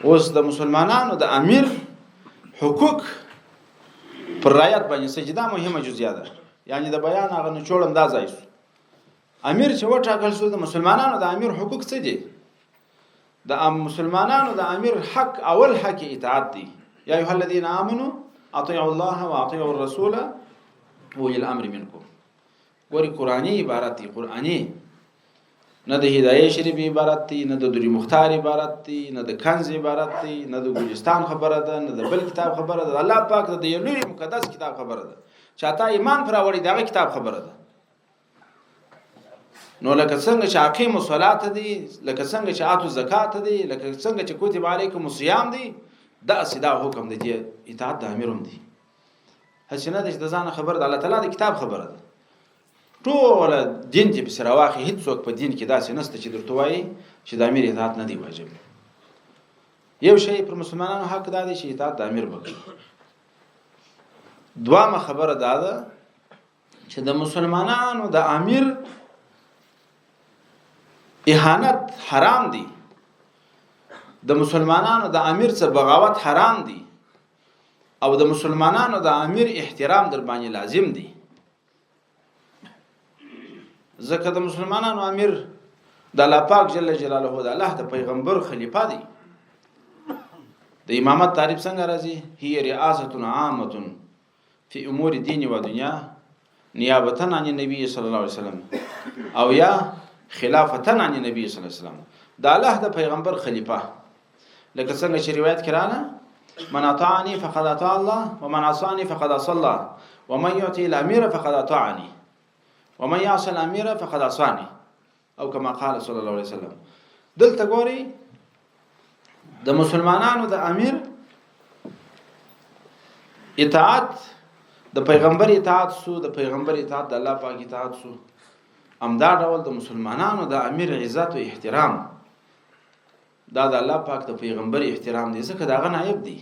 اوس د مسلمانانو د امیر حقوق پر رعایت باندې سجده مهمه جزئیه ده. یعنی د بیان هغه نچوړ انداز ایسو امیر چې وټاکل شو د مسلمانانو د امیر حقوق څه دي؟ د مسلمانانو د امیر حق اول حق اطاعت دی. یا ایها الذین آمنوا اطیعوا الله واطیعوا الرسول واولی الامر منکم. ګوري قرآنی عبارت دی، قرآنی نه د هدایه شریف عبارت دی، نه د دوری مختار عبارت دی، نه د کنز عبارت دی، نه د ګلستان خبره ده، نه د بل کتاب خبره ده. الله پاک د یو لوی مقدس کتاب خبره ده. چاته ایمان پر وړي دغه کتاب خبره ده. نو لکه څنګه چې اقیم الصلات دي، لکه څنګه چې اتو زکات دي، لکه څنګه چې کتب علیکم الصیام دي، دا سیدا حکم دی چې اطاعت د امیرم دي. حسنه د ځان خبر د الله تعالی د کتاب خبره ده. ټول دین چې په سراواخي هیڅ څوک په دین کې داسې نشته چې درته وایي چې د امیر اطاعت نه دی واجب. یو شی پر مسلمانانو حق دا دی چې اطاعت د امیر وکړي. دوامه خبره دا ده چې د مسلمانانو د امیر اهانت حرام دی. د مسلمانانو د امیر څخه بغاوت حرام دی. او د مسلمانانو د امیر احترام در باندې لازم دی. ځکه د مسلمانانو امیر د الله پاک جل جلاله د الله د پیغمبر خلیفہ دی. د امامت تعریف څنګه راځي؟ هي رئاسة عامة فی امور دین و دنیا نیابة عن النبي صلی الله علیه وسلم او یا خلافة عن النبي صلی الله علیه وسلم. د الله د پیغمبر خلیفہ لکه څنګه چې روایت کړه من اطاعني فقد اطاع الله ومن عصاني فقد عصى الله ومن يطع الامير فقد اطاعني ومن يعص الامير فقد عصاني او كما قال صلى الله عليه وسلم. دلته ګوري د مسلمانانو د امیر اطاعت د پیغمبر اطاعت سو، د پیغمبر اطاعت د الله پاک اطاعت سو. امدا ډول د مسلمانانو د امیر عزت او احترام دا د الله پاک د پیغمبر احترام دی، ځکه دا غ نائب دی.